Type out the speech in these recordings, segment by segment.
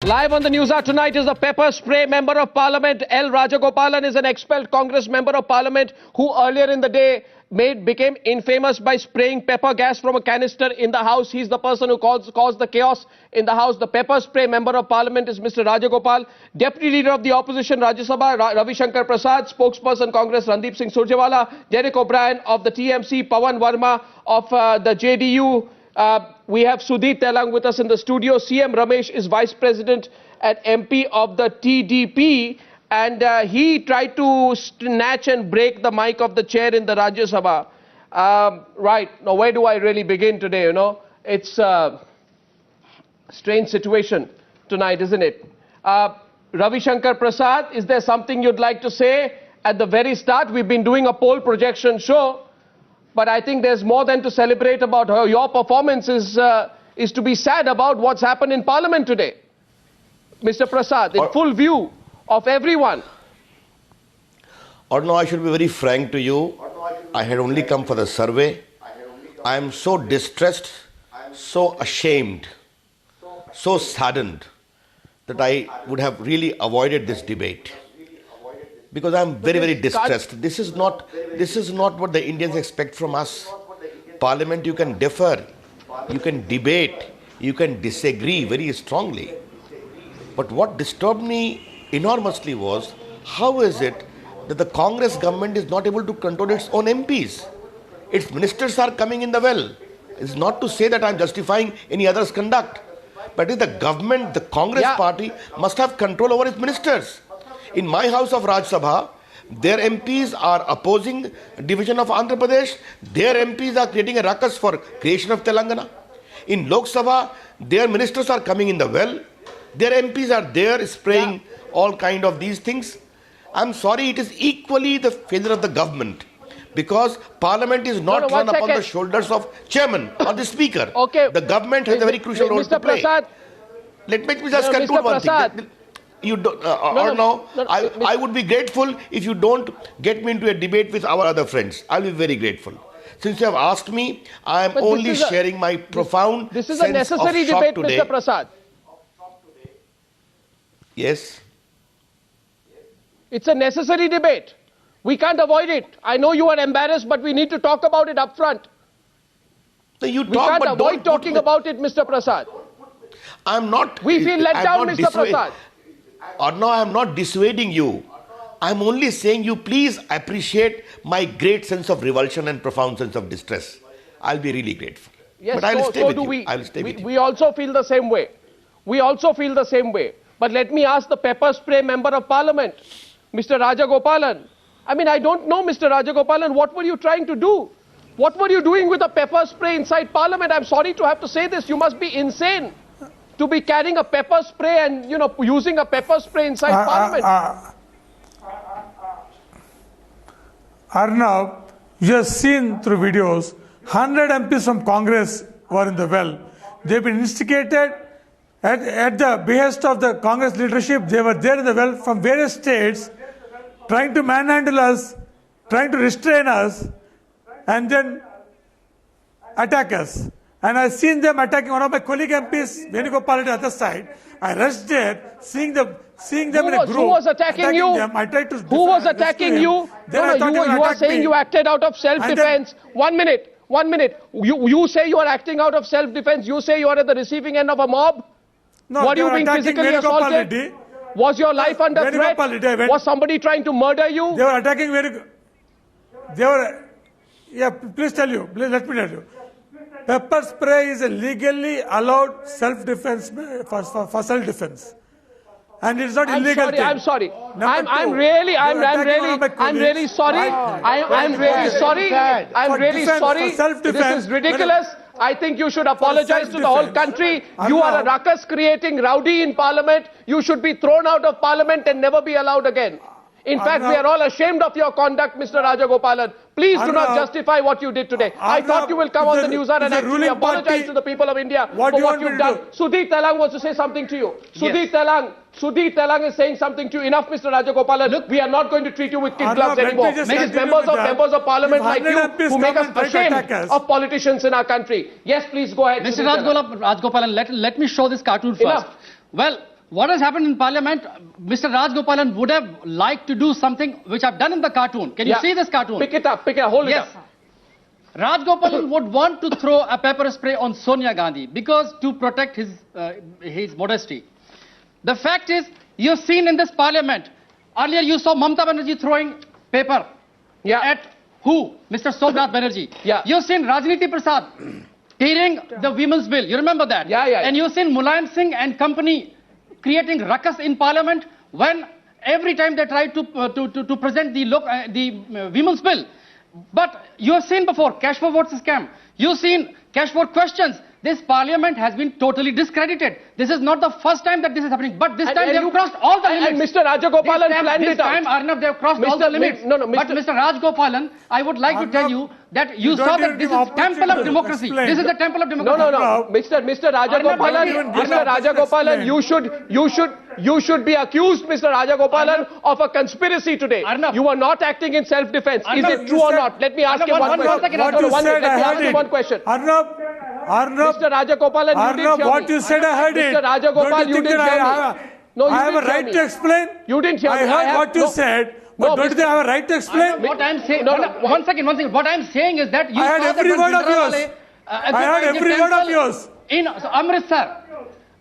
Live on the NewsHour tonight is the pepper spray member of parliament L Rajagopal, is an expelled Congress member of parliament who earlier in the day became infamous by spraying pepper gas from a canister in the house. He's the person who caused the chaos in the house. The pepper spray member of parliament is Mr. Rajagopal. Deputy leader of the opposition Rajya Sabha Ravi Shankar Prasad, spokesperson Congress Randeep Singh Surjewala, Derek O'Brien of the TMC, Pawan Verma of the JDU. We have Sudhir Telang with us in the studio. CM Ramesh is Vice President and MP of the TDP, and he tried to snatch and break the mic of the chair in the Rajya Sabha. Right, now where do I really begin today, you know? It's a strange situation tonight, isn't it? Ravi Shankar Prasad, is there something you'd like to say at the very start? We've been doing a poll projection show, but I think there's more than to celebrate about her. Your performance is to be sad about what's happened in Parliament today. Mr. Prasad, in full view of everyone. Or no, I should be very frank to you. I had only come for the survey. I am so distressed, so ashamed, so saddened that I would have really avoided this debate. Because I am very, very distressed. This is not what the Indians expect from us. Parliament, you can differ, you can debate, you can disagree very strongly. But what disturbed me enormously was, how is it that the Congress government is not able to control its own MPs? Its ministers are coming in the well. It's not to say that I'm justifying any other's conduct. But the government, the Congress party, must have control over its ministers. In my house of Rajya Sabha, their MPs are opposing division of Andhra Pradesh. Their MPs are creating a ruckus for creation of Telangana. In Lok Sabha, their ministers are coming in the well. Their MPs are there spraying all kind of these things. I'm sorry, it is equally the failure of the government, because Parliament is not run upon the shoulders of chairman or the speaker. Okay. The government has a very crucial role to play. Prasad, Let me just conclude one thing. You don't, I would be grateful if you don't get me into a debate with our other friends. I'll be very grateful. Since you have asked me, I am only sharing my profound this is sense a necessary of shock debate, today. Mr. Prasad. Yes. It's a necessary debate. We can't avoid it. I know you are embarrassed, but we need to talk about it up front. So you we can't avoid talking about it, Mr. Prasad. I'm not. We feel let down, Mr. Prasad. Or no, I'm not dissuading you. I'm only saying you please appreciate my great sense of revulsion and profound sense of distress. I'll be really grateful. Yes, but I'll stay with you. We. I'll stay with you. We also feel the same way. We also feel the same way. But let me ask the pepper spray member of parliament, Mr. Rajagopalan. I mean, I don't know, Mr. Rajagopalan, what were you trying to do? What were you doing with a pepper spray inside parliament? I'm sorry to have to say this. You must be insane to be carrying a pepper spray and, you know, using a pepper spray inside parliament. Arnab, you have seen through videos, 100 MPs from Congress were in the well. They've been instigated at the behest of the Congress leadership. They were there in the well from various states, trying to manhandle us, trying to restrain us, and then attack us. And I've seen them attacking one of my colleague MPs, Venugopal Reddy, on the other side. I rushed there, seeing them in a group. Who was attacking you? Them. I tried to who was attacking you? No, you are saying you acted out of self-defense. 1 minute. You say you are acting out of self-defense. You say you are at the receiving end of a mob. No, were you being physically assaulted? Was your life under threat? Was somebody trying to murder you? They were attacking please tell you. Please let me tell you. Pepper spray is a legally allowed self-defense for self-defense, and it's not illegal. I'm sorry. I'm really sorry. I'm really sorry. This is ridiculous. I think you should apologize to the whole country. You are a ruckus creating rowdy in parliament. You should be thrown out of parliament and never be allowed again. In fact, we are all ashamed of your conduct, Mr. Rajagopalan. Please do not justify what you did today. I thought you will come on the NewsHour and actually apologize to the people of India for what you've done. Sudhir Telang wants to say something to you. Sudhir Telang is saying something to you. Enough, Mr. Rajagopalan. Look, we are not going to treat you with kid gloves anymore. It is members of parliament like you who make us ashamed of politicians in our country. Yes, please go ahead. Mr. Rajagopalan, let me show this cartoon first. Enough. Well, what has happened in Parliament, Mr. Rajgopalan would have liked to do something which I've done in the cartoon. Can you see this cartoon? Pick it up, hold it up. Yes. Rajgopalan would want to throw a pepper spray on Sonia Gandhi because to protect his modesty. The fact is, you've seen in this Parliament, earlier you saw Mamata Banerjee throwing paper at who? Mr. Somnath Banerjee. You've seen Rajniti Prasad tearing the women's bill. You remember that? And you've seen Mulayam Singh and company creating ruckus in Parliament when every time they tried to present the women's bill. But you have seen before, cash for votes scam. You've seen cash for questions. This Parliament has been totally discredited. This is not the first time that this is happening. But this time they have crossed all the limits. And Mr. Rajagopalan planned it out. This time, Arnab, they have crossed all the limits. But Mr. Rajgopalan, I would like to tell you that you saw that this is temple of democracy. This is the temple of democracy. Mr. Rajagopalan, you should be accused, Mr. Rajagopalan, of a conspiracy today. You are not acting in self-defense. Is it true or not? Let me ask you one question. Let me ask you one question. Arnab, Mr. Rajagopalan, you didn't hear me. What you said, I heard it. Mr. Rajagopal, you didn't hear me. No, you I have a right to explain. You didn't hear me. I heard what you said. But don't you think I have a right to explain? What I'm saying, one second. What I'm saying is that you I heard every word of yours. I heard every word of yours. In Amritsar.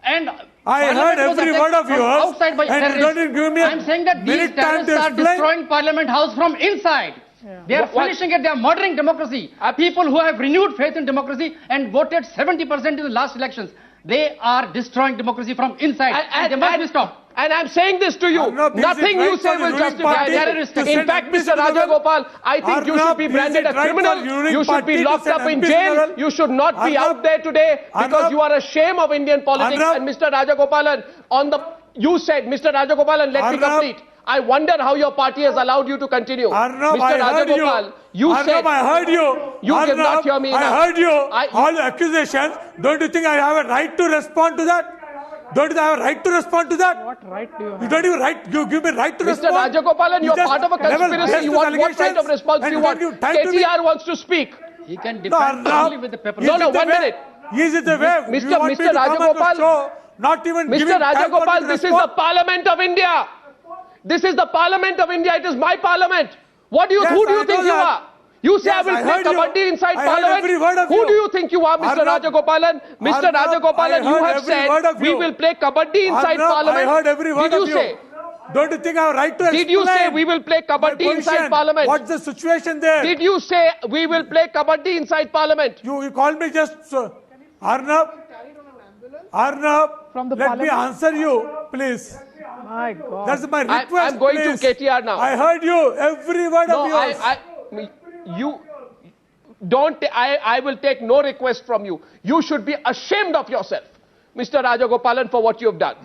And I heard every word of yours. Outside by and don't you give me I'm saying that these terrorists are destroying Parliament House from inside. They are finishing it. They are murdering democracy. People who have renewed faith in democracy and voted 70% in the last elections. They are destroying democracy from inside. And they must be stopped. And I'm saying this to you. Nothing you say will justify terrorists. In fact, Mr. Rajagopal, I think you should be branded a criminal. You should be locked up in jail. You should not be out there today because you are a shame of Indian politics. And Mr. Rajagopalan, you said, Mr. Rajagopalan, let me complete. I wonder how your party has allowed you to continue. Arnab, Mr. Rajagopal, you said... I heard you. You did not hear me enough. I heard you. All the accusations. Don't you think I have a right to respond to that? Don't you have a right to respond to that? What right do you have? You don't even right. You give me right to respond. Mr. Rajagopalan, you are part of a conspiracy. You want what kind of response do you want? KTR wants to speak. He can defend only with the paper. No, 1 minute. Is it the way? Mr. Rajagopal, not even Mr. Rajagopal, this is the Parliament of India. This is the Parliament of India. It is my Parliament. Who do you think you are? You say I will play kabaddi inside Parliament. Who do you think you are, Mr. Rajagopalan? Mr. Rajagopalan, you have said we will play kabaddi inside Parliament. I heard every word of you. Don't you think I have a right to explain? Did you say we will play kabaddi inside Parliament? What's the situation there? Did you say we will play kabaddi inside Parliament? You called me just... Arnab, let me answer you, please. My God. That's my request. I'm going to KTR now. I heard you, every word of yours. I will take no request from you. You should be ashamed of yourself, Mr. Rajagopalan, for what you have done.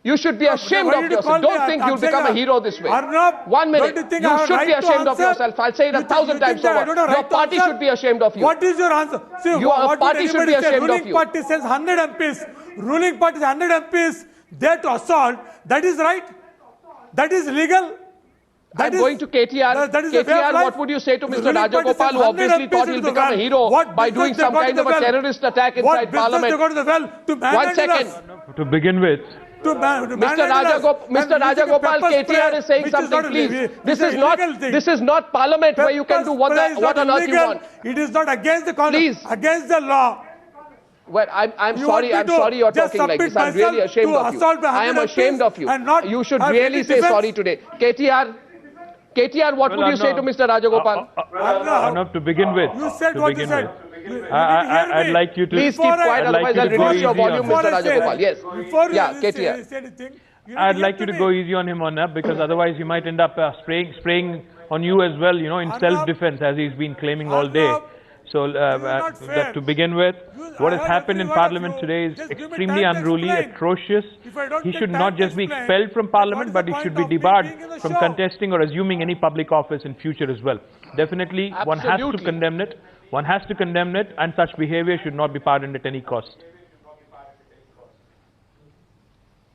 You should be ashamed of yourself. Don't think you'll become a hero this way. Arnab, 1 minute. You should be ashamed of yourself. I'll say it 1,000 times over. Your party should be ashamed of you. What is your answer? See, your party should be ashamed of you. Ruling party says 100 MPs. Ruling party says 100 MPs. There to assault. That is right. That is legal. I'm going to KTR. KTR, what would you say to Mr. Rajagopal, who obviously thought he'll become a hero by doing some kind of a terrorist attack inside Parliament? 1 second. To begin with, Mr. Rajagopal, KTR is saying something, please. This is not Parliament where you can do what on earth you want. It is not against the constitution, against the law. Well, I'm sorry you're talking like this. I'm really ashamed of you. I am ashamed of you. You should really say sorry today. KTR, what would you say to Mr. Rajagopal? Arnab, to begin with, you said what you said. I'd like you to... Please keep quiet, otherwise I'll reduce your volume, Mr. Rajagopal. Yes. Yeah, KTR. I'd like you to go easy on him on that, because otherwise he might end up spraying on you as well, in self-defense, as he's been claiming all day. So, that to begin with, what has happened in Parliament today is extremely unruly, atrocious. He should not just be expelled from Parliament, but he should be debarred from contesting or assuming any public office in future as well. Definitely, one has to condemn it. One has to condemn it, and such behavior should not be pardoned at any cost.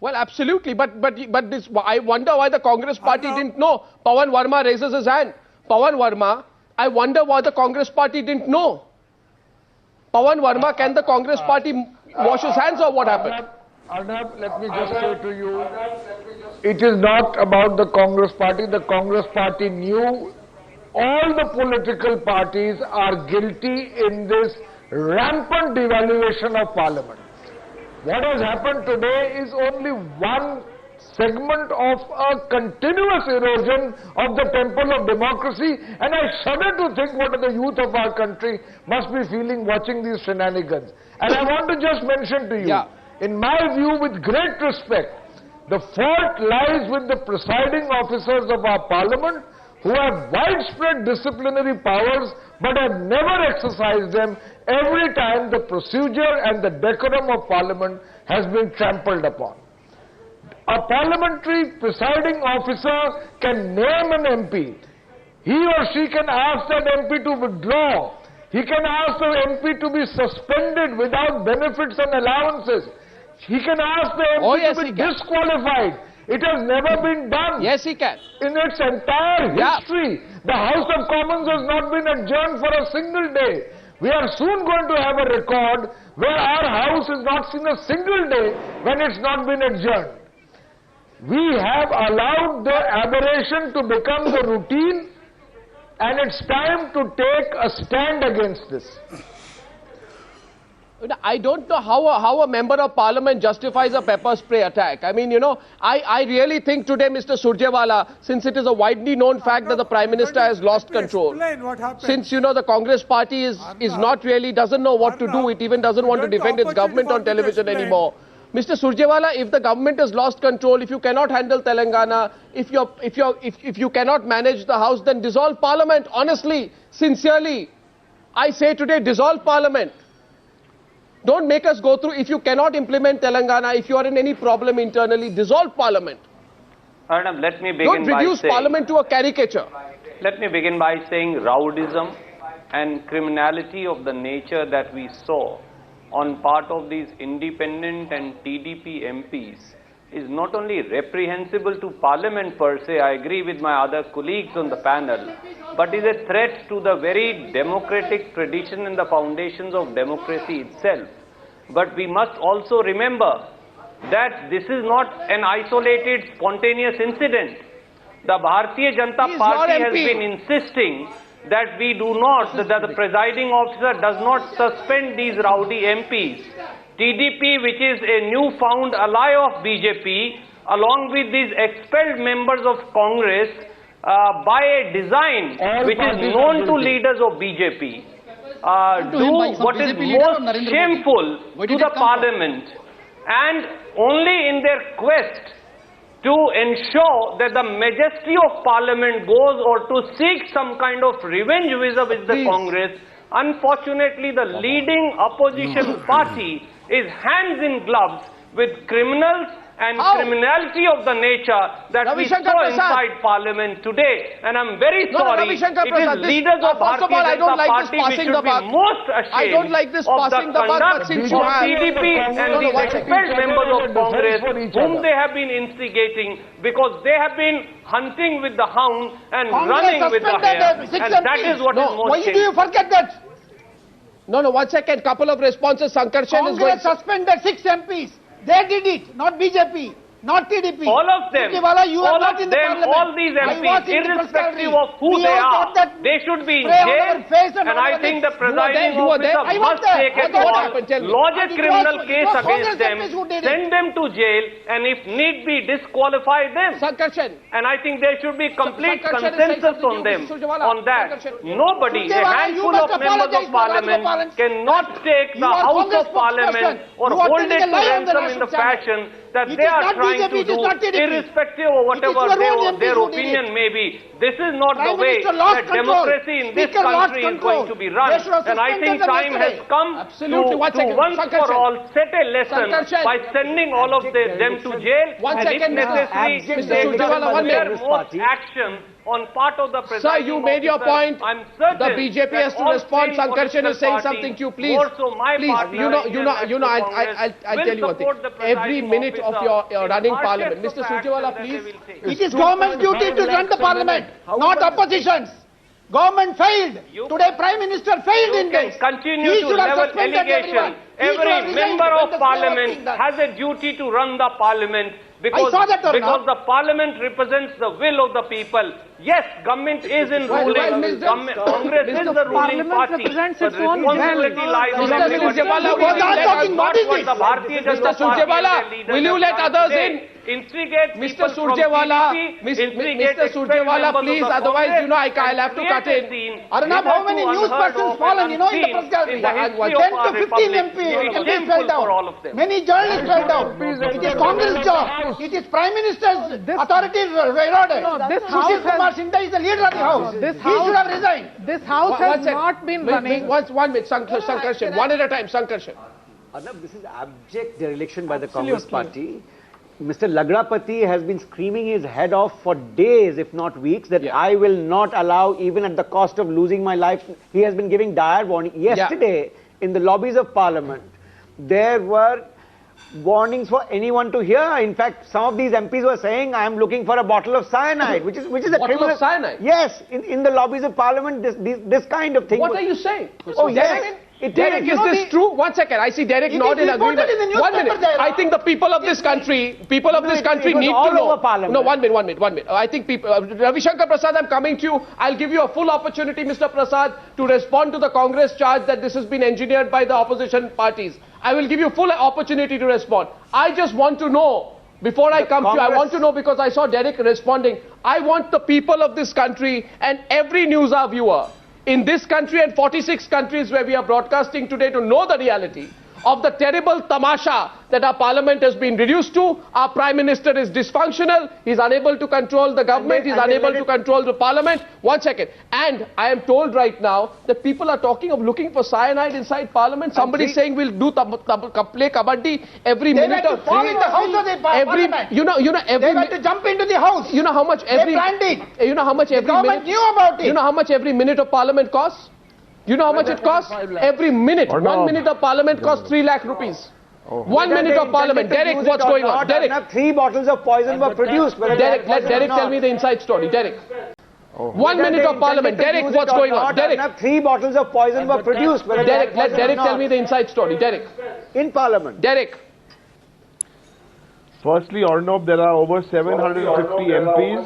Well, absolutely, but this, I wonder why the Congress party didn't know. Pawan Verma raises his hand. Pawan Verma, I wonder why the Congress party didn't know. Pawan Verma, can the Congress party wash his hands or what happened? Arnab, let me just say to you, it is not about the Congress party. The Congress party knew all the political parties are guilty in this rampant devaluation of Parliament. What has happened today is only one segment of a continuous erosion of the temple of democracy, and I shudder to think what the youth of our country must be feeling watching these shenanigans. And I want to just mention to you, in my view, with great respect, the fault lies with the presiding officers of our Parliament who have widespread disciplinary powers but have never exercised them every time the procedure and the decorum of Parliament has been trampled upon. A parliamentary presiding officer can name an MP. He or she can ask that MP to withdraw. He can ask the MP to be suspended without benefits and allowances. He can ask the MP to be disqualified. It has never been done. Yes, he can. In its entire history, the House of Commons has not been adjourned for a single day. We are soon going to have a record where our House has not seen a single day when it's not been adjourned. We have allowed the aberration to become the routine, and it's time to take a stand against this. I don't know how a member of parliament justifies a pepper spray attack. I mean, you know, I really think today, Mr. Surjewala, since it is a widely known fact that the Prime Minister has lost control, since, you know, the Congress party is not really, doesn't know what to do, it even doesn't want to defend its government on television anymore. Mr. Surjewala, if the government has lost control, if you cannot handle Telangana, if you cannot manage the House, then dissolve Parliament. Honestly, sincerely, I say today, dissolve Parliament. Don't make us go through, if you cannot implement Telangana, if you are in any problem internally, dissolve Parliament. Arnab, let me begin Don't reduce Parliament to a caricature. Let me begin by saying rowdyism and criminality of the nature that we saw on part of these independent and TDP MPs is not only reprehensible to Parliament per se, I agree with my other colleagues on the panel, but is a threat to the very democratic tradition and the foundations of democracy itself. But we must also remember that this is not an isolated, spontaneous incident. The Bharatiya Janata Party has been insisting that we do not, that the presiding officer does not suspend these rowdy MPs. TDP, which is a newfound ally of BJP, along with these expelled members of Congress, by a design which is known to leaders of BJP, do what is most shameful to the Parliament, and only in their quest to ensure that the majesty of Parliament goes, or to seek some kind of revenge vis-a-vis the Congress. Unfortunately, the leading opposition party is hands in gloves with criminals and criminality of the nature that we saw inside Parliament today. And I'm very sorry, it is leaders of Bharatiya Janata Party which should be most ashamed of the conduct of TDP and these expelled members of Congress whom they have been instigating, because they have been hunting with the hound and running with the hare, and that is what is most Why do you forget that? No, 1 second, couple of responses. Sankarshan is going to suspended 6 MPs. They did it, not BJP, not TDP. All of them, all of them, all these MPs, irrespective of who they are, they should be in jail, and I think the presiding officer must take a call, lodge a criminal case against them, send them to jail, and if need be, disqualify them. And I think there should be complete consensus on them, on that. Nobody, a handful of members of Parliament cannot take the House of Parliament or hold it to ransom in the fashion that they are trying to do, irrespective of whatever their opinion may be. This is not the way that democracy in this country is going to be run. And I think time has come to once for all set a lesson by sending all of them to jail, and if necessary, take the most action on part of the presiding officer. Sir, you made your point. I'm certain the BJP has to respond. Sankarshan is saying something to you. Please, I'll tell you one thing. Every minute of your running Parliament, Mr. Surjewala, please. It is government's duty to run the Parliament, not opposition's. Government failed. Today Prime Minister failed in this. Continue He to should have level suspended allegation. everyone. Every member of parliament has a duty to run the parliament because the parliament represents the will of the people. Yes, government is in ruling. Congress is the ruling party. But responsibility lies on Mr. Surjewala, will you let others in? Instigate Mr. Surjewala, Mr. Surjewala, please, otherwise, I'll have to cut in. Arnab, how many news persons fallen, in the press gallery? 10 to 15 MPs fell down. Many journalists fell down. It is Congress' job. It is Prime Minister's authority eroded. Sushil Kumar Sindha is the leader of the House. He should have resigned. This House has not been running. 1 minute, Sankarshan, one at a time, Sankarshan. Arnab, this is abject dereliction by the Congress party. Mr. Lagrapati has been screaming his head off for days, if not weeks, that I will not allow, even at the cost of losing my life. He has been giving dire warning. Yesterday, in the lobbies of Parliament, there were warnings for anyone to hear. In fact, some of these MPs were saying, I am looking for a bottle of cyanide, which is a bottle of cyanide? Yes, in the lobbies of Parliament, this kind of thing. What are you saying? Oh, yes. Derek, is this true? 1 second. I see Derek nod in agreement. 1 minute. I think the people of this country, need to know. No, 1 minute. I think people, Ravi Shankar Prasad, I'm coming to you. I'll give you a full opportunity, Mr. Prasad, to respond to the Congress charge that this has been engineered by the opposition parties. I will give you full opportunity to respond. I just want to know, before I come to you, I want to know, because I saw Derek responding, I want the people of this country and every NewsHour viewer in this country and 46 countries where we are broadcasting today to know the reality of the terrible tamasha that our parliament has been reduced to. Our Prime Minister is dysfunctional. He's unable to control the government. He's unable to control the parliament. 1 second. And I am told right now that people are talking of looking for cyanide inside parliament. Somebody is saying we'll do play kabaddi every minute. They had to fall in the house of the parliament. They had to jump into the house. You know how much every... They planned it. You know how much every minute... knew about it. You know how much every minute of parliament costs? You know how much it costs? Every minute. 1 minute of parliament costs 3 lakh rupees. 1 minute of parliament. Derek, what's going on? Derek. 3 bottles of poison were produced. Derek, let Derek tell me the inside story. Derek. 1 minute of parliament. Derek, what's going on? Derek. 3 bottles of poison were produced. Derek, let Derek tell me the inside story. Derek. In parliament. Derek. Firstly, Arnab, there are over 750 MPs.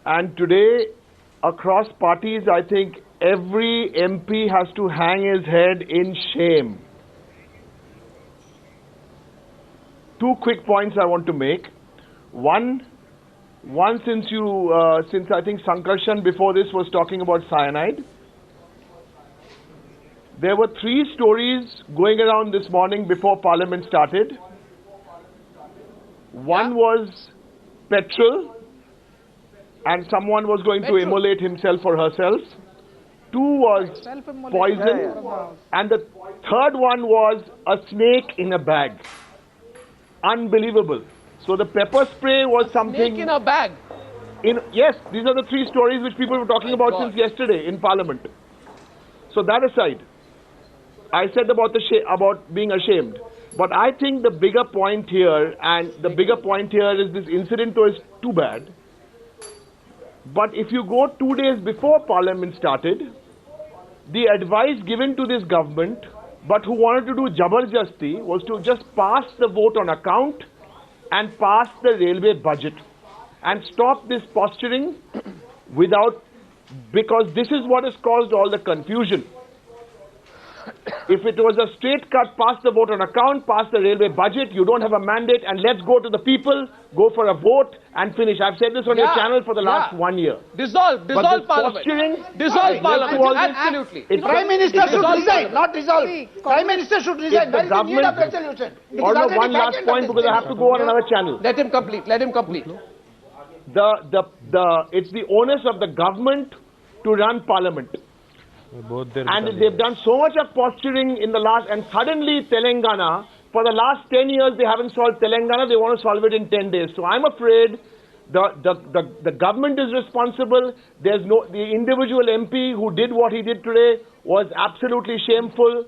And today, across parties, I think every MP has to hang his head in shame. 2 quick points I want to make. One, since I think Sankarshan before this was talking about cyanide, there were 3 stories going around this morning before Parliament started. One was petrol, and someone was going to immolate himself or herself. 2 was poison, and the third one was a snake in a bag. Unbelievable. So the pepper spray was something... Snake in a bag? Yes, these are the 3 stories which people were talking about since yesterday in Parliament. So that aside, I said about being ashamed. But I think the bigger point here, is this incident was too bad. But if you go 2 days before Parliament started, the advice given to this government, but who wanted to do Jabarjasti, was to just pass the vote on account and pass the railway budget and stop this posturing because this is what has caused all the confusion. If it was a straight cut, pass the vote on account, pass the railway budget, you don't have a mandate, and let's go to the people, go for a vote and finish. I've said this on your channel for the last 1 year. Dissolve Parliament. Dissolve Parliament. Absolutely. Prime Minister should resign, not dissolve. Prime Minister should resign. There is a need of resolution. Or no, one last point because I have to go on another channel. Let him complete. It's the onus of the government to run Parliament. And they've done so much of posturing in the last, and suddenly Telangana, for the last 10 years they haven't solved Telangana, they want to solve it in 10 days. So I'm afraid the government is responsible. The individual MP who did what he did today was absolutely shameful.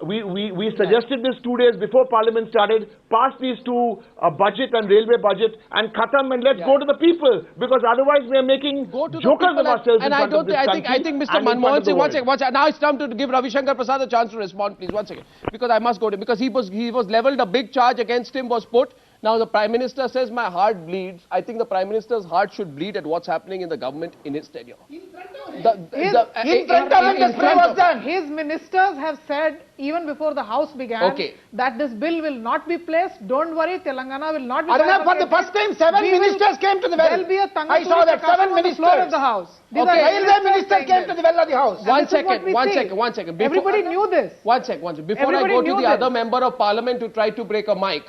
We suggested this 2 days before Parliament started, pass these two budget and railway budget and khatam, and let's go to the people, because otherwise we are making jokers of ourselves in front of this country. I think Mr. Manmohan Singh, one second. Now it's time to give Ravi Shankar Prasad a chance to respond, please. 1 second. Because I must go to him. Because he was leveled, a big charge against him was put. Now the Prime Minister says my heart bleeds. I think the Prime Minister's heart should bleed at what's happening in the government in his tenure. In front of him, his ministers have said even before the House began that this bill will not be placed. Don't worry, Telangana will not be. Arnab, for the first time, 7 ministers came to the well. I saw that 7 ministers. Floor of the House. Railway minister came to the well of the House. One second. Everybody knew this. One second. Before I go to the other member of parliament who tried to break a mic,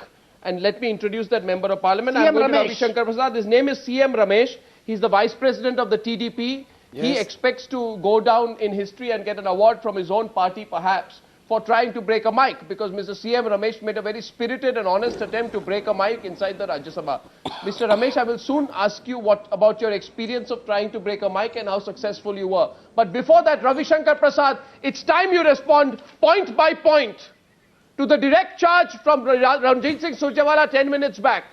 and let me introduce that member of parliament. I'm going to Ravi Shankar Prasad. His name is CM Ramesh. He's the vice president of the TDP. Yes. He expects to go down in history and get an award from his own party, perhaps, for trying to break a mic, because Mr. CM Ramesh made a very spirited and honest attempt to break a mic inside the Rajya Sabha. Mr. Ramesh, I will soon ask you about your experience of trying to break a mic and how successful you were. But before that, Ravi Shankar Prasad, it's time you respond point by point to the direct charge from Ranjit Singh Surjewala 10 minutes back,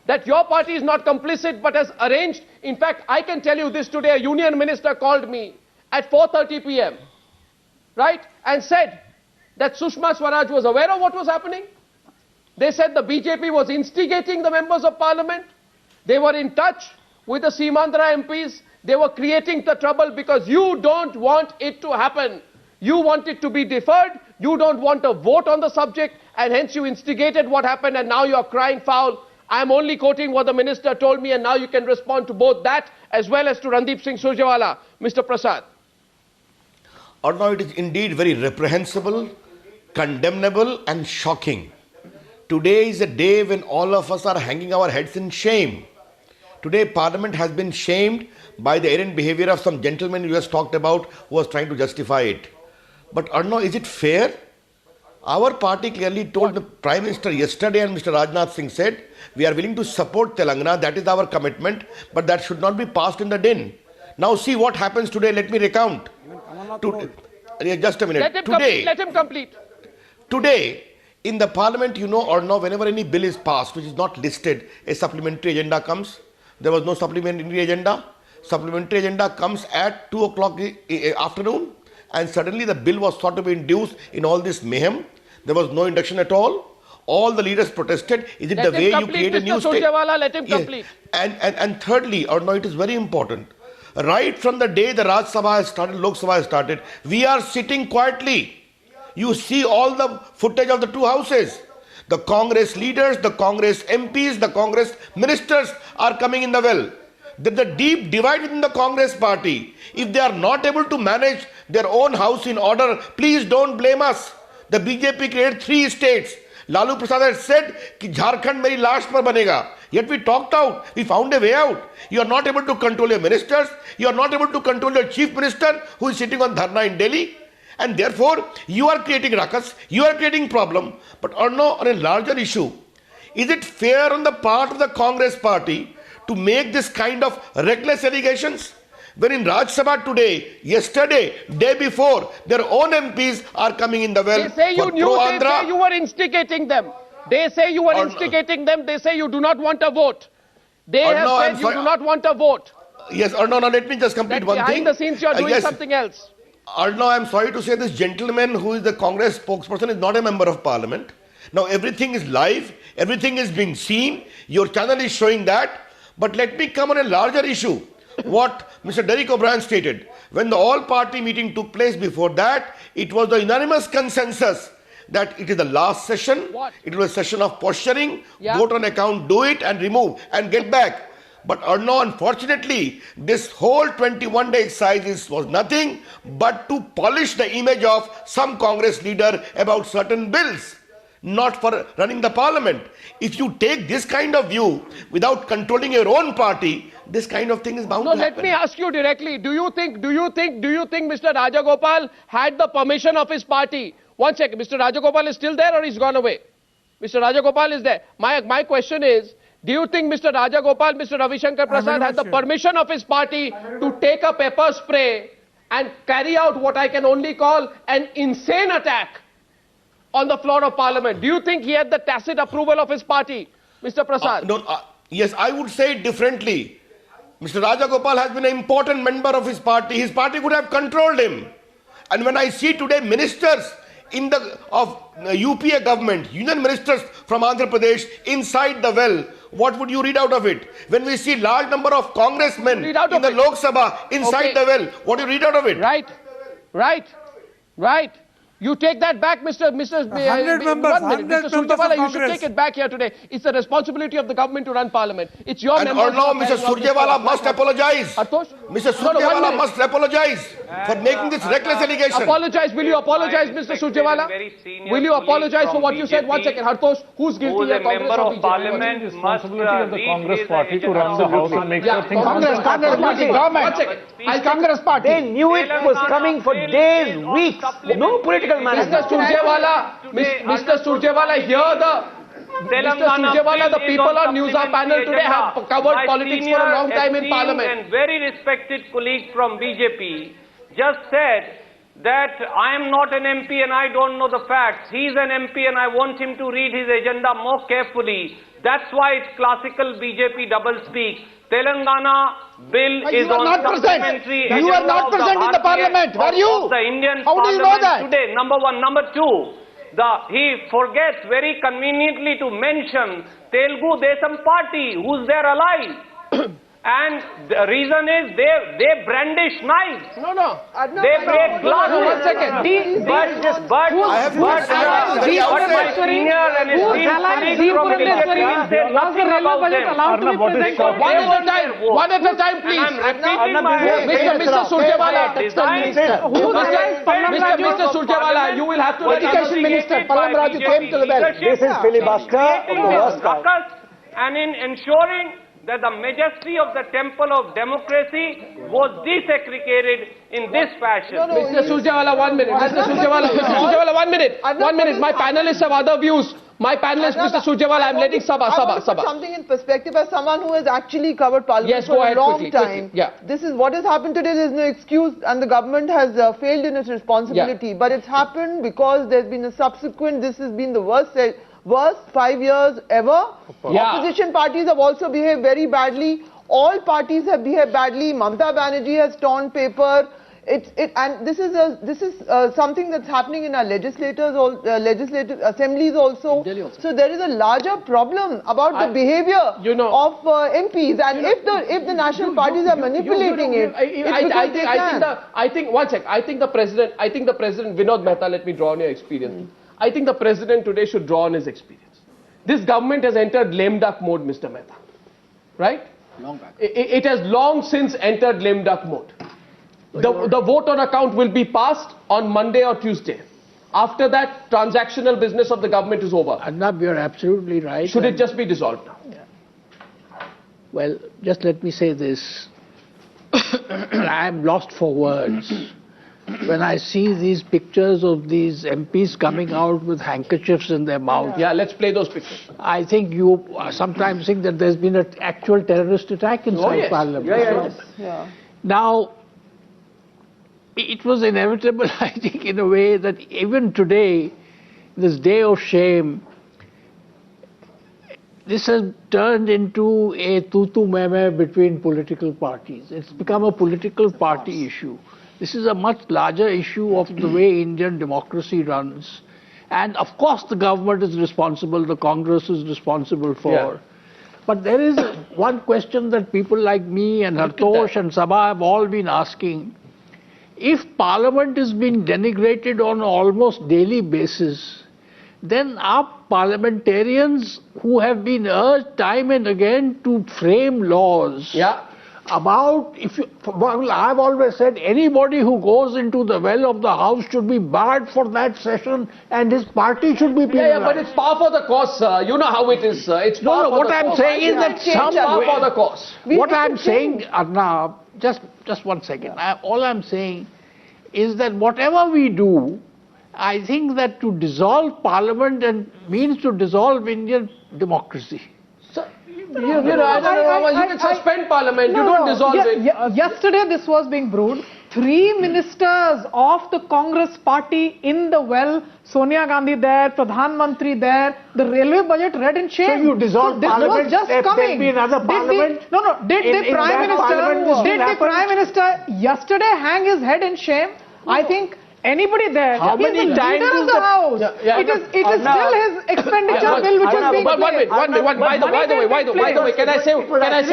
that your party is not complicit but has arranged. In fact, I can tell you this today, a union minister called me at 4:30 p.m., right, and said that Sushma Swaraj was aware of what was happening. They said the BJP was instigating the members of parliament. They were in touch with the Seemandhra MPs. They were creating the trouble because you don't want it to happen. You want it to be deferred. You don't want a vote on the subject, and hence you instigated what happened, and now you are crying foul. I am only quoting what the minister told me, and now you can respond to both that as well as to Randeep Singh Surjewala. Mr. Prasad. Arnab, it is indeed very reprehensible, condemnable and shocking. Today is a day when all of us are hanging our heads in shame. Today Parliament has been shamed by the errant behavior of some gentleman you just talked about who was trying to justify it. But Arnab, is it fair? Our party clearly told the Prime Minister yesterday, and Mr. Rajnath Singh said, we are willing to support Telangana, that is our commitment, but that should not be passed in the din. Now see what happens today, let me recount. Just a minute. Let him complete. Today, in the Parliament, you know or not, whenever any bill is passed which is not listed, a supplementary agenda comes. There was no supplementary agenda. Supplementary agenda comes at 2 o'clock afternoon, and suddenly the bill was thought to be introduced in all this mayhem. There was no induction at all. All the leaders protested. Is it the way you create a new state? Let him complete. And thirdly, or no, it is very important. Right from the day the Rajya Sabha has started, Lok Sabha has started, we are sitting quietly. You see all the footage of the two houses. The Congress leaders, the Congress MPs, the Congress ministers are coming in the well. There's a deep divide within the Congress party. If they are not able to manage their own house in order, please don't blame us. The BJP created 3 states. Lalu Prasad had said कि Jharkhand मेरी लाश पर बनेगा. Yet we talked out. We found a way out. You are not able to control your ministers. You are not able to control your chief minister who is sitting on dharna in Delhi. And therefore, you are creating ruckus. You are creating problem. But on a larger issue, is it fair on the part of the Congress party to make this kind of reckless allegations? When in Rajya Sabha today, yesterday, day before, their own MPs are coming in the well. They say you knew, they say you were instigating them. They say you were instigating them. They say you do not want a vote. They have said you do not want a vote. Yes, or no, let me just complete one thing. Behind the scenes you are doing something else. Arnab, I am sorry to say this gentleman who is the Congress spokesperson is not a member of Parliament. Now everything is live, everything is being seen, your channel is showing that. But let me come on a larger issue. What Mr. Derek O'Brien stated, when the all-party meeting took place before that, it was the unanimous consensus that it is the last session, it was a session of posturing, vote on account, do it and remove and get back. But unfortunately, this whole 21-day exercise was nothing but to polish the image of some Congress leader about certain bills, not for running the Parliament. If you take this kind of view without controlling your own party, this kind of thing is bound to happen. Let me ask you directly. Do you think Mr. Rajagopal had the permission of his party? One second. Mr. Rajagopal is still there or he's gone away? Mr. Rajagopal is there. My question is, do you think Mr. Rajagopal, Mr. Ravi Shankar Prasad had the permission of his party to take a pepper spray and carry out what I can only call an insane attack on the floor of Parliament. Do you think he had the tacit approval of his party, Mr. Prasad? Yes, I would say it differently. Mr. Rajagopal has been an important member of his party. His party could have controlled him. And when I see today ministers of UPA government, union ministers from Andhra Pradesh inside the well, what would you read out of it? When we see large number of congressmen in the Lok Sabha inside the well, what do you read out of it? Right. You take that back, Mr. 100 members, 100 Mr. Surjewala, you should Congress. take it back here today. It's the responsibility of the government to run Parliament. It's your And now Mr. Surjewala must apologize. Mr. Surjewala must apologize for making this reckless allegation. Apologize. Will you apologize, Mr. Surjewala? Will you apologize for what you said? 1 second. Hartosh, who's guilty here? Congress or BJP? Parliament responsibility of the Congress party to run the House and make sure things Congress party, government. It's Congress party. They knew it was coming for days, weeks. No political management. Mr. Surjewala, the people on NewsHour panel today have covered politics for a long time in Parliament. And very respected colleague from BJP just said that I am not an MP and I don't know the facts. He is an MP and I want him to read his agenda more carefully. That's why it's classical BJP doublespeak. Telangana bill is on supplementary. You are not present in the Parliament, are you? The Indian How do you know that? today, number one. Number two, he forgets very conveniently to mention Telugu Desam Party, who's there alive. And the reason is they brandish knives. They break glass. 1 second. But my senior and esteemed colleague from BJP said nothing about them. One at a time, please. I'm repeating my Mr. Surjewala, Mr. Surjewala, you will have to... Education Minister Palam Raju came to the well. This is filibuster of the worst kind. And in ensuring that the majesty of the temple of democracy was desecrated in this fashion. Mr. Surjewala, 1 minute. Mr. Surjewala, 1 minute. 1 minute. My panelists have other views. My panelist, Mr. Surjewala, I'm letting Sabha. Something in perspective as someone who has actually covered Parliament for a long time. This is what has happened today. There is no excuse, and the government has failed in its responsibility. But it's happened because there's been a subsequent. This has been the worst 5 years ever. Opposition parties have also behaved very badly. All parties have behaved badly. Mamata Banerjee has torn paper. And this is something that's happening in our legislative assemblies also. So there is a larger problem about the behavior of MPs, and if the national parties are manipulating it, I think 1 sec. I think the president Vinod Mehta, let me draw on your experience. I think the president today should draw on his experience. This government has entered lame duck mode, Mr. Mehta. Right? Long back. It has long since entered lame duck mode. The vote on account will be passed on Monday or Tuesday. After that, transactional business of the government is over. Arnab, you're absolutely right. Should it just be dissolved now? Yeah. Well, just let me say this. I am lost for words. When I see these pictures of these MPs coming out with handkerchiefs in their mouth. Yeah, let's play those pictures. I think you sometimes think that there's been an actual terrorist attack inside Parliament. Now, it was inevitable, I think, in a way that even today, this day of shame, this has turned into a tutu-meme between political parties. It's become a political party issue. This is a much larger issue of the way Indian democracy runs. And of course the government is responsible, the Congress is responsible for. Yeah. But there is one question that people like me and Hartosh and Sabha have all been asking. If Parliament is being denigrated on an almost daily basis, then are parliamentarians who have been urged time and again to frame laws about, I've always said anybody who goes into the well of the House should be barred for that session and his party should be penalized. Yeah, but it's par for the course, sir. You know how it is, sir. It's par for what I'm saying is that some par for the course. What I'm saying, Arnab, just 1 second. All I'm saying is that whatever we do, I think that to dissolve Parliament and means to dissolve Indian democracy. You can suspend Parliament, you don't dissolve it. Yesterday this was being brewed. 3 ministers of the Congress party in the well, Sonia Gandhi there, Pradhan Mantri there, the railway budget read in shame. So you dissolve parliament, just coming. Be another parliament. Did the Prime Minister yesterday hang his head in shame? I think anybody there, how many times leader of the House. It is still his expenditure bill which is being played. By the way, can I say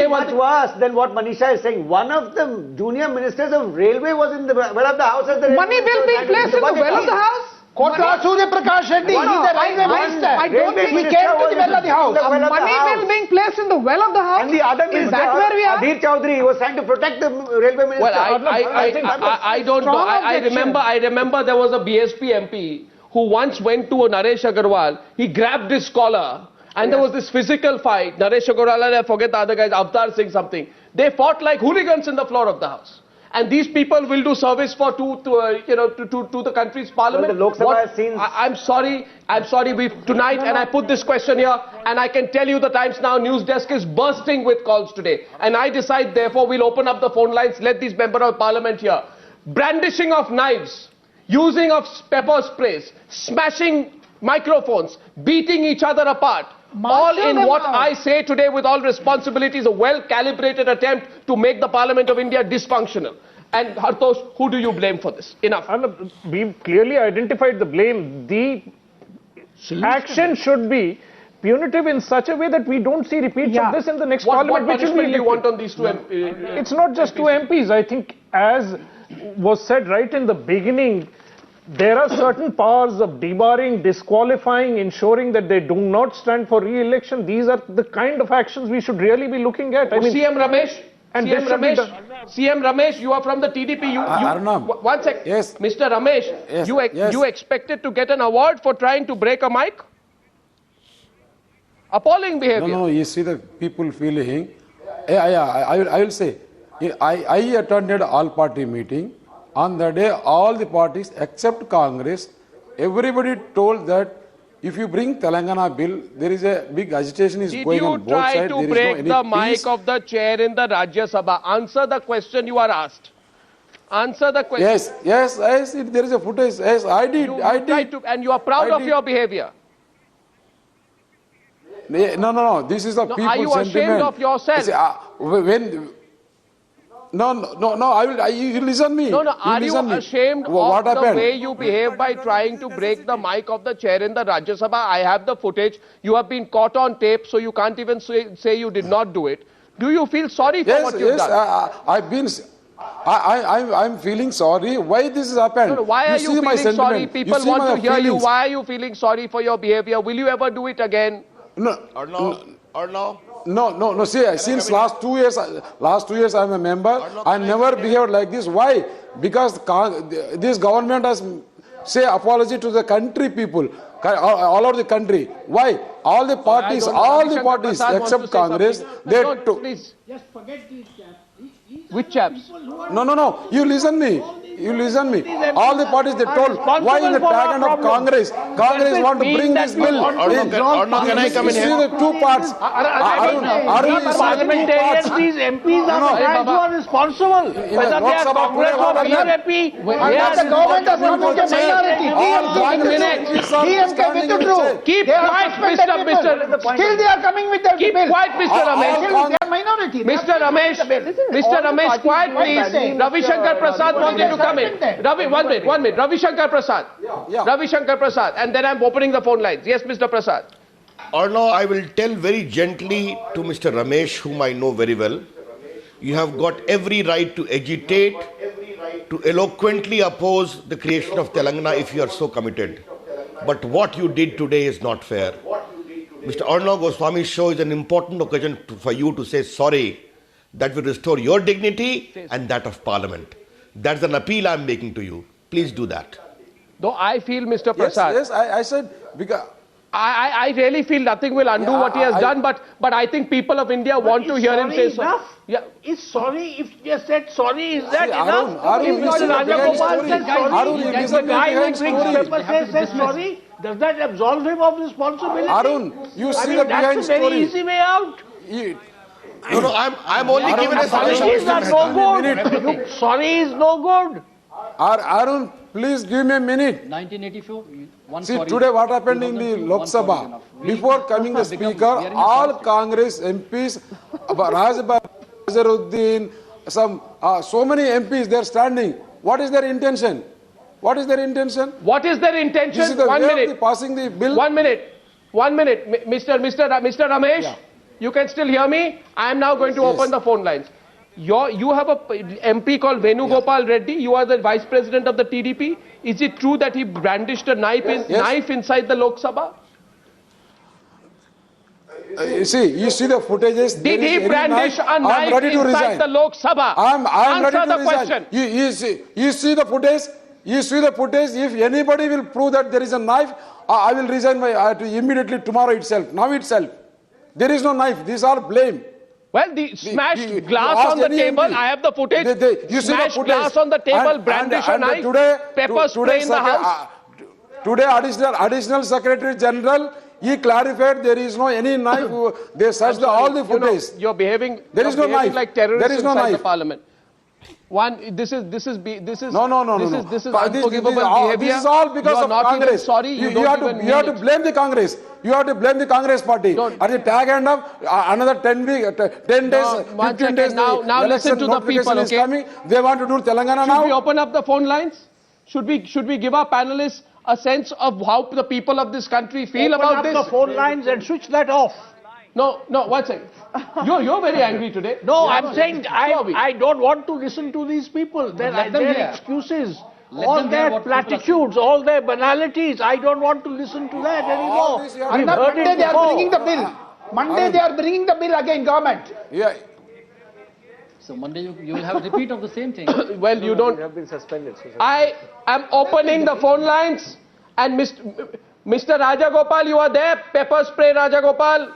one thing? Worse than what Manisha is saying. One of the junior ministers of railway was in the well of the House as the money bill being placed in the well of the House. Kota Surya Prakash Reddy, he's the railway minister. I don't think he came to the well of the House. Money bill being placed in the well of the House. And the other is minister, that where we are? Adhir Chaudhary, was trying to protect the railway minister. Well, I don't know. I remember there was a BSP MP who once went to a Naresh Agarwal. He grabbed his collar. And there was this physical fight. Naresh Agarwal and I forget the other guys, Avtar Singh something. They fought like hooligans in the floor of the House. And these people will do service for to the country's parliament. Well, the Lok Sabha has seen. I'm sorry. Tonight, and I put this question here, and I can tell you the Times Now news desk is bursting with calls today. And I decide, therefore, we'll open up the phone lines. Let these members of parliament hear. Brandishing of knives, using of pepper sprays, smashing microphones, beating each other apart. All in what I say today with all responsibility is a well-calibrated attempt to make the Parliament of India dysfunctional. And Hartosh, who do you blame for this? Enough. We've clearly identified the blame. The action should be punitive in such a way that we don't see repeats of this in the next Parliament. What punishment do you want on these two MPs? It's not just two MPs. I think, as was said right in the beginning, there are certain powers of debarring, disqualifying, ensuring that they do not stand for re-election. These are the kind of actions we should really be looking at. CM Ramesh, you are from the TDP. Arnab. One sec. Yes. Mr. Ramesh, yes. You expected to get an award for trying to break a mic? Appalling behavior. No, you see the people feeling. I will say, I attended all-party meeting. On the day, all the parties except Congress, everybody told that if you bring Telangana bill, there is a big agitation is going on both sides. Did you try to break the mic of the chair in the Rajya Sabha? Answer the question you are asked. Answer the question. Yes, there is a footage. Yes, I did. And you are proud of your behavior. No. This is the people's sentiment. Are you ashamed of yourself? You listen me. Are you ashamed of the way you behave by trying to break the mic of the chair in the Rajya Sabha? I have the footage. You have been caught on tape, so you can't even say you did not do it. Do you feel sorry for what you've done? I'm feeling sorry. Why this has happened? Why are you feeling sorry? People want to hear you. Why are you feeling sorry for your behavior? Will you ever do it again? No. No. See, since last 2 years, I'm a member. I never behaved like this. Why? Because this government has say apology to the country people, all over the country. Why? All the parties except Congress, they took. Please. Just forget these chaps. Which chaps? No. You listen me. All the parties they told. Why in the dragon of Congress want to bring this bill? Can I come in here? See the two parts. Parliamentarians, these MPs are the guys who are responsible. Whether they are Congress or BJP, the government has come into minority. DMK withdrew. Keep quiet, Mr. Still they are coming with their bill. Keep quiet, Mr. Ramesh. They are minority. Mr. Ramesh, quiet, please. Ravi Shankar Prasad wanted to come in. One minute. Ravi Shankar Prasad. Ravi Shankar Prasad. And then I'm opening the phone lines. Yes, Mr. Prasad. Arnab, I will tell very gently to Mr. Ramesh, whom I know very well, you have got every right to agitate, to eloquently oppose the creation of Telangana if you are so committed. But what you did today is not fair. Mr. Arnab Goswami's show is an important occasion for you to say sorry. That will restore your dignity and that of Parliament. That's an appeal I'm making to you. Please do that. Though I feel, Mr. Prasad. Yes, I said because I really feel nothing will undo what he has done, but I think people of India want to hear him say so. Yeah. Is sorry, if you said sorry, is that Arun, enough? If Mr. Rajagopal says sorry, the guy who brings paper says sorry, does that absolve him of responsibility? Arun, you see the behind that's a very story. easy way out. No, I'm only giving a solution. Sorry is no good. Sorry is no good. Arun, please give me a minute. 1984. See, today what happened in the Lok Sabha? Before coming the speaker, all Congress MPs, Razaruddin, so many MPs, they are standing. What is their intention? What is their intention? What is their intention? This is the 1 minute. Passing the bill. 1 minute. 1 minute. Mr. Ramesh, Yeah. you can still hear me? I am now going to open the phone lines. You have a MP called Venugopal Reddy. You are the Vice President of the TDP. Is it true that he brandished a knife, knife inside the Lok Sabha? You see the footages. Did he brandish a knife inside the Lok Sabha? I'm ready to Answer the resign. question. You see the footage. You see the footage. If anybody will prove that there is a knife, I will resign immediately tomorrow itself. Now itself. There is no knife. These are blame. Well, the smashed glass on the table, I have the footage. You see smashed the footage. glass on the table, brandish a knife, pepper spray in the house. Today, Additional Secretary General, he clarified there is no any knife. They searched all the footage. You're behaving. There is no knife. Like terrorists there is no inside knife. the parliament. This is No. This is unforgivable behavior. This is all because you of not Congress. Even sorry, you have to blame the Congress. You have to blame the Congress party. At the tag end of another 10 days, 15 days. Now listen to the people. Okay. Coming. They want to do Telangana now. Should we open up the phone lines? Should we give our panelists a sense of how the people of this country feel about this? Open up the phone lines and switch that off. No, 1 second. You're very angry today. No, I'm saying I don't want to listen to these people. Their excuses, all their platitudes, all their banalities. I don't want to listen to that anymore. Monday they are bringing the bill. Monday they are bringing the bill again, government. Yeah. So Monday you will have a repeat of the same thing. Well, you don't. You have been suspended. I am opening the phone lines, and Mr. Rajagopal, you are there. Pepper spray, Rajagopal.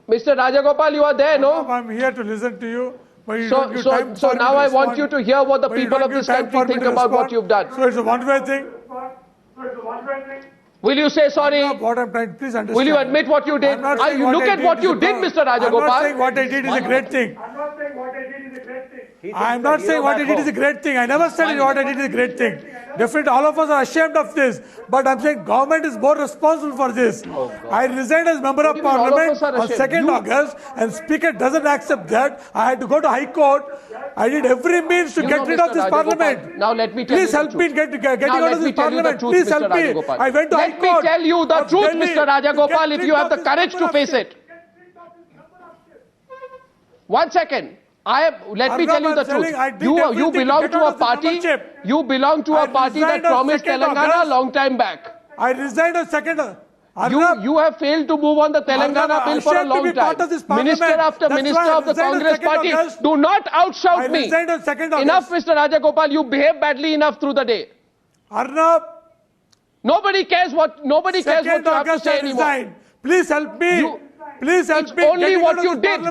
Mr. Rajagopal, you are there, no? I'm here to listen to you. But you so now I want you to hear what the people of this country think about what you've done. So it's a one-way thing. Will you say sorry? What I'm trying, please understand. Will you admit what you did? Look at what you did, Mr. Rajagopal. I'm not saying what I did is a great thing. I'm not saying what I did is a great thing. I never said what I did is a great thing. Definitely, all of us are ashamed of this. But I'm saying government is more responsible for this. I resigned as member of parliament on 2nd August, and Speaker doesn't accept that. I had to go to High Court. I did every means to get rid of this parliament. Now let me tell you Please help me in getting out of this parliament. Please help me. I went to High Court. Let me tell you the truth, Mr. Rajagopal, if you have the courage to face it. 1 second. Let me tell you the truth. You belong to a party. You belong to a party that promised Telangana a long time back. I resigned on 2nd. You have failed to move on the Telangana bill for a long time. Minister after minister of the Congress party, do not outshout me. Enough, Mr. Rajagopal. You behave badly enough through the day. Arnab, nobody cares what you have to say anymore. Please help me. Please help me. It's only what you did.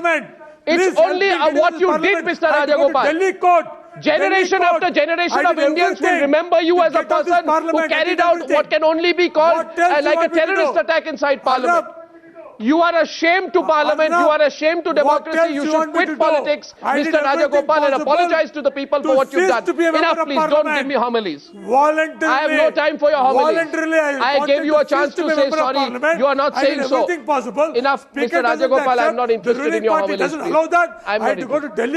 It's only what you did, Mr. Rajagopal. Delhi court. Generation after generation of Indians will remember you as a person who carried out what can only be called like a terrorist attack inside Parliament. You are a shame to Parliament. You are a shame to democracy. You should quit politics, Mr. Rajagopal, and apologize to the people for what you've done. Enough, please. Don't give me homilies. I have no time for your homilies. I gave you a chance to say sorry. You are not saying so. Enough, Mr. Rajagopal. I am not interested in your homilies.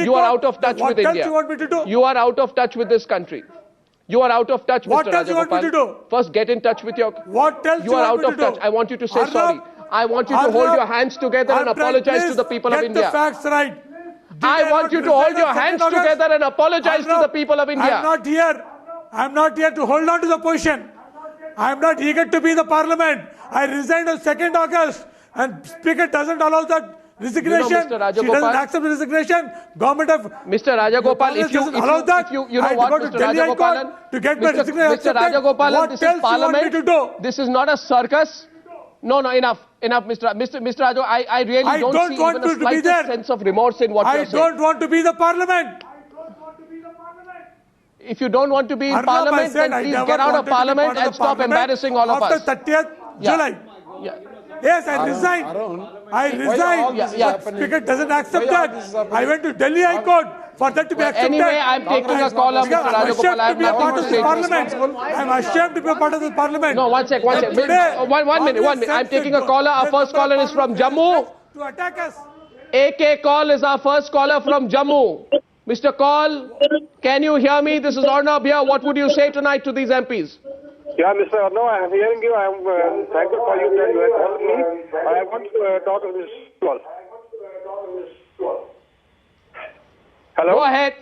You are out of touch with India. You are out of touch with this country. You are out of touch, Mr. Rajagopal. First, get in touch with your... You are out of touch. I want you to say sorry. I want you to hold your hands together and apologize to the people of India. Get the facts right. I want you to hold your hands together and apologize to the people of India. I'm not here to hold on to the position. I'm not eager to be in the parliament. I resigned on 2nd August and Speaker doesn't allow that resignation. Mr. Rajagopal, she doesn't accept the resignation. Government of Mr. Rajagopal, if you know what, Mr. Rajagopal, to get my resignation Mr. Rajagopal, this is Parliament. This is not a circus. No, enough, Mr. Rajagopal. I really don't see even a slightest sense of remorse in what you're saying. I don't want to be the parliament. If you don't want to be in Parliament, then please get out of Parliament and stop embarrassing all of us. After 30th July. Yes, I resigned. I resigned. Speaker doesn't accept that. I went to Delhi High Court for that to be accepted. Anyway, I'm taking a call of Mr. Rajagopal. I'm ashamed to be a part of this parliament. I'm ashamed to be a part of this parliament. No, one sec. One minute. I'm taking a caller. Our first caller is from Jammu. To attack us. AK Call is our first caller from Jammu. Mr. Call, can you hear me? This is Arnab here. What would you say tonight to these MPs? Yeah, Mr. Arnab, I am hearing you. I am thankful for you that you have called me. I want to talk to this call. Hello? Go ahead.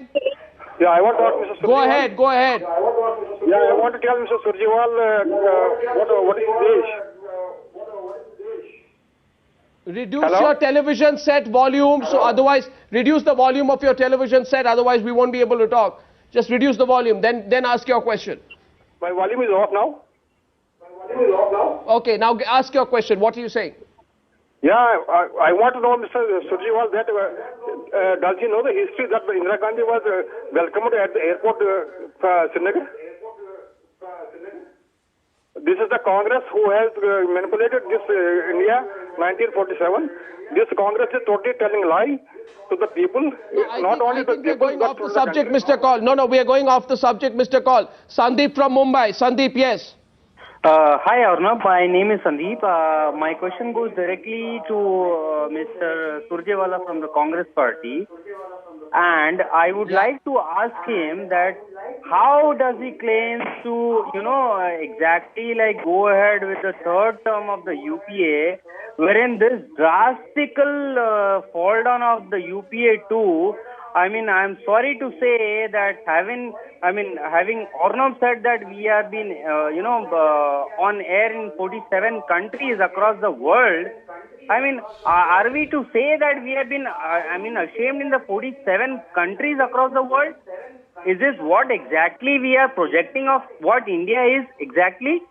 Yeah, I want to talk to Mr. Surjewal. Go ahead. Yeah, I want to tell Mr. Surjewal what is his age. Reduce your television set volume, so otherwise, reduce the volume of your television set, otherwise we won't be able to talk. Just reduce the volume, then ask your question. My volume is off now. Okay, now ask your question. What are you saying? Yeah, I want to know, Mr. Surjewal, that does he know the history that Indira Gandhi was welcomed at the airport, Srinagar? This is the Congress who has manipulated this India, 1947. This Congress is totally telling lie to the people. Not only the people, going off the subject, Mr. Call. No, we are going off the subject, Mr. Call. Sandeep from Mumbai. Sandeep, yes. Hi, Arnab. My name is Sandeep. My question goes directly to Mr. Surjewala from the Congress party. And I would like to ask him that how does he claim to, exactly like go ahead with the third term of the UPA, wherein this drastical fall down of the UPA 2, I mean, I'm sorry to say that having Arnab said that we have been, on air in 47 countries across the world. I mean, are we to say that we have been, ashamed in the 47 countries across the world? Is this what exactly we are projecting of what India is exactly?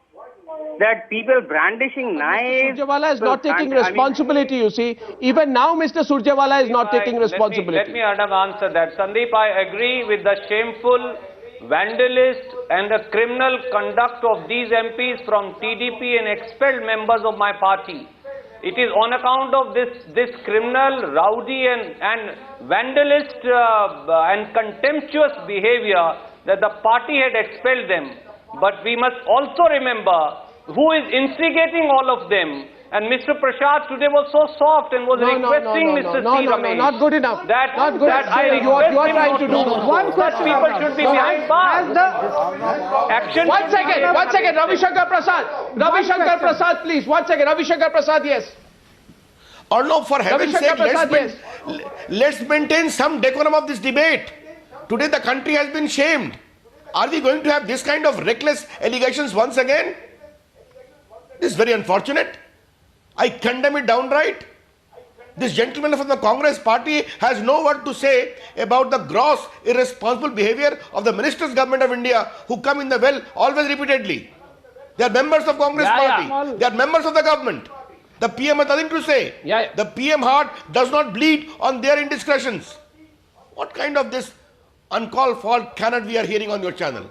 That people brandishing knives. Mr. Surjewala is not taking responsibility, you see. Even now, Mr. Surjewala is not taking responsibility. Let me Arnab, answer that. Sandeep, I agree with the shameful, vandalist and the criminal conduct of these MPs from TDP and expelled members of my party. It is on account of this criminal, rowdy and vandalist and contemptuous behavior that the party had expelled them. But we must also remember who is instigating all of them. And Mr. Prasad today was so soft and was requesting Mr. C. Ramesh. Not good enough. That not good that I you are trying to do one question. People should be behind bars. Action. One second. Ravi Shankar Prasad, please. 1 second. Ravi Shankar Prasad, yes. Or no, for heaven's sake, let's maintain some decorum of this debate. Today the country has been shamed. Are we going to have this kind of reckless allegations once again? This is very unfortunate. I condemn it downright. This gentleman from the Congress party has no word to say about the gross, irresponsible behavior of the ministers' government of India who come in the well always repeatedly. They are members of Congress party. They are members of the government. The PM has nothing to say. The PM heart does not bleed on their indiscretions. What kind of this uncalled for canon we are hearing on your channel?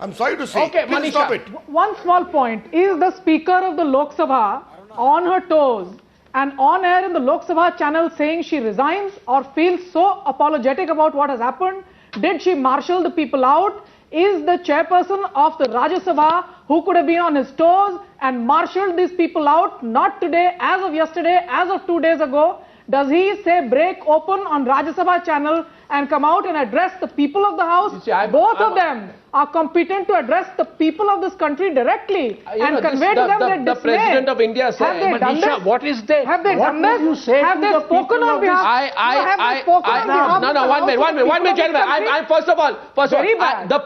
I'm sorry to say. Okay, Manisha, stop it. One small point. Is the Speaker of the Lok Sabha on her toes and on air in the Lok Sabha channel saying she resigns or feels so apologetic about what has happened? Did she marshal the people out? Is the chairperson of the Rajya Sabha, who could have been on his toes and marshaled these people out, not today, as of yesterday, as of 2 days ago, does he say break open on Rajya Sabha channel and come out and address the people of the house? Both of them are competent to address the people of this country directly and convey to them their dismay. The President of India said, have they done this? What is there? Have they done this? Have they spoken on behalf? One minute, gentlemen. First of all, the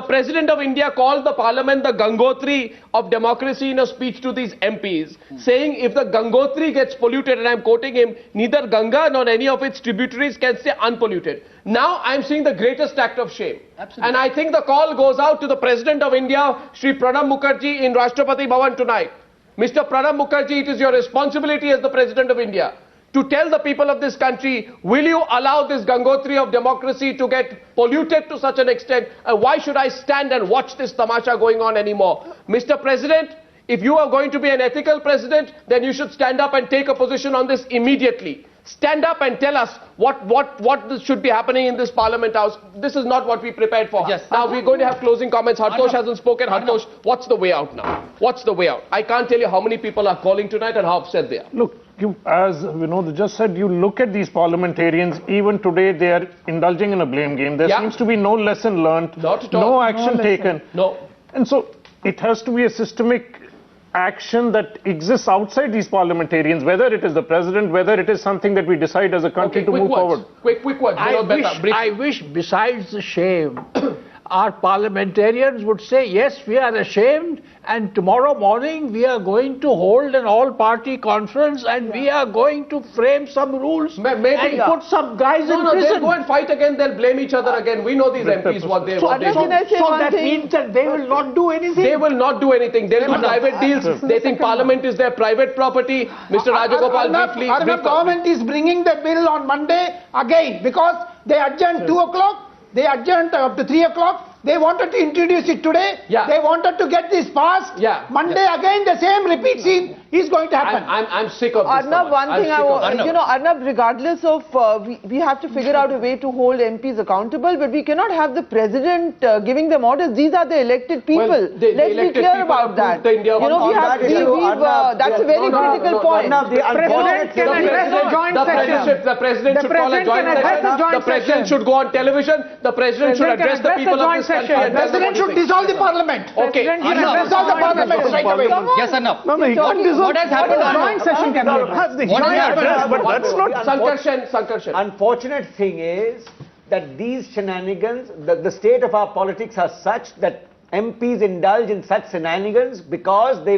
President of India called the Parliament the Gangotri of democracy in a speech to these MPs, saying if the Gangotri gets polluted, and I'm quoting him, neither Ganga nor any of its tributaries can stay unpolluted. Now I'm seeing the greatest act of shame. Absolutely. And I think the call goes out to the President of India, Shri Pranab Mukherjee, in Rashtrapati Bhavan tonight. Mr. Pranab Mukherjee, it is your responsibility as the President of India to tell the people of this country, will you allow this Gangotri of democracy to get polluted to such an extent? Why should I stand and watch this tamasha going on anymore? Mr. President, If you are going to be an ethical president, then you should stand up and take a position on this immediately. Stand up and tell us what should be happening in this Parliament House. This is not what we prepared for. Yes. Now we're going to have closing comments. Hartosh hasn't spoken. Hartosh, what's the way out now? What's the way out? I can't tell you how many people are calling tonight and how upset they are. Look, as Vinod just said, you look at these parliamentarians, even today they are indulging in a blame game. There seems to be no lesson learned, no action taken. No. And so it has to be a systemic action that exists outside these parliamentarians, whether it is the president, whether it is something that we decide as a country to move forward. Quick words. I wish besides the shame, our parliamentarians would say, yes, we are ashamed, and tomorrow morning we are going to hold an all-party conference and we are going to frame some rules and put some guys in prison. They'll go and fight again, they'll blame each other again. We know these MPs, what they do. So that means that they will not do anything? They will not do anything. They'll do private deals. They think Parliament is their private property. Mr. Rajagopal, briefly. Our government is bringing the bill on Monday again because they adjourned 2 o'clock. They adjourned up to 3 o'clock. They wanted to introduce it today. They wanted to get this passed. Monday again the same repeat scene is going to happen. I'm sick of this. Arnab, one thing Arnab, regardless of, we have to figure out a way to hold MPs accountable, but we cannot have the president giving them orders. These are the elected people. Well, Let's be clear about that. That's a very critical point. The president should call a joint session. The president should go on television. The president should address the people of this country. The president should dissolve the parliament. Okay. Dissolve the parliament right away. Yes, Arnab. What has happened? Joint session can have the joint address, but that's not Sankarshan. Unfortunate thing is that these shenanigans, the state of our politics are such that MPs indulge in such shenanigans because they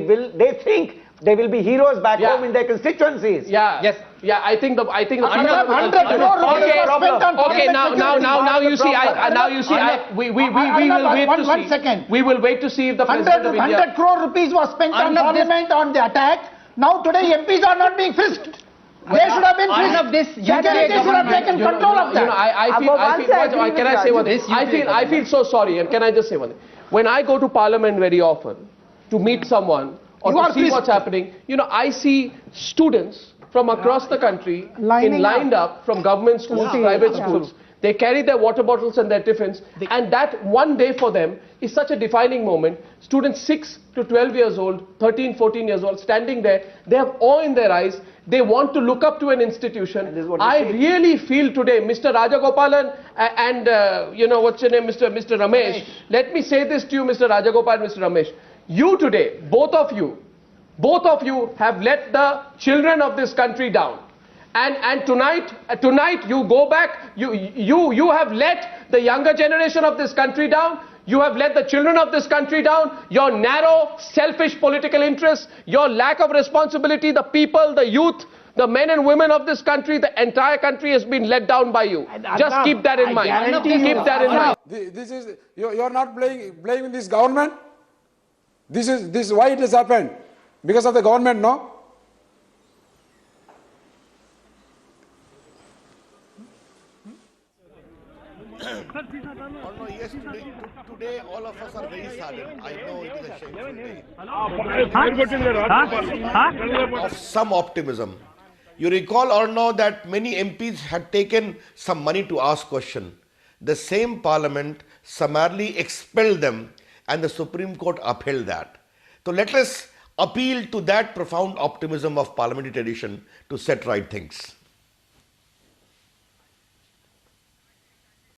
think they will be heroes back home in their constituencies. I think the 100 crore rupees was spent on okay, now you see, we will wait to see. 1 second. We will wait to see if the president of India. 100 crore rupees was spent on Parliament on the attack. Now today MPs are not being frisked. They should have been frisked. Security should have taken control of that. Can I say one thing? I feel so sorry, and can I just say one thing? When I go to Parliament very often to meet someone or to see what's happening, I see students from across the country lined up from government schools, private schools. They carry their water bottles and their tiffins, and that one day for them is such a defining moment. Students 6 to 12 years old, 13, 14 years old, standing there, they have awe in their eyes. They want to look up to an institution. I really feel today, Mr. Rajagopalan and what's your name, Mr. Ramesh. Let me say this to you, Mr. Rajagopal and Mr. Ramesh. You today, both of you have let the children of this country down. And tonight you go back, you have let the younger generation of this country down. You have let the children of this country down. Your narrow, selfish political interests, your lack of responsibility, the people, the youth, the men and women of this country, the entire country has been let down by you. Just keep that in mind. Keep that in mind. This is you're not blaming this government. This is why it has happened. Because of the government, no? Yes, today all of us are very saddened. I know it is a shameful day. Of some optimism. You recall or know that many MPs had taken some money to ask question. The same parliament summarily expelled them and the Supreme Court upheld that. So let us appeal to that profound optimism of parliamentary tradition to set right things.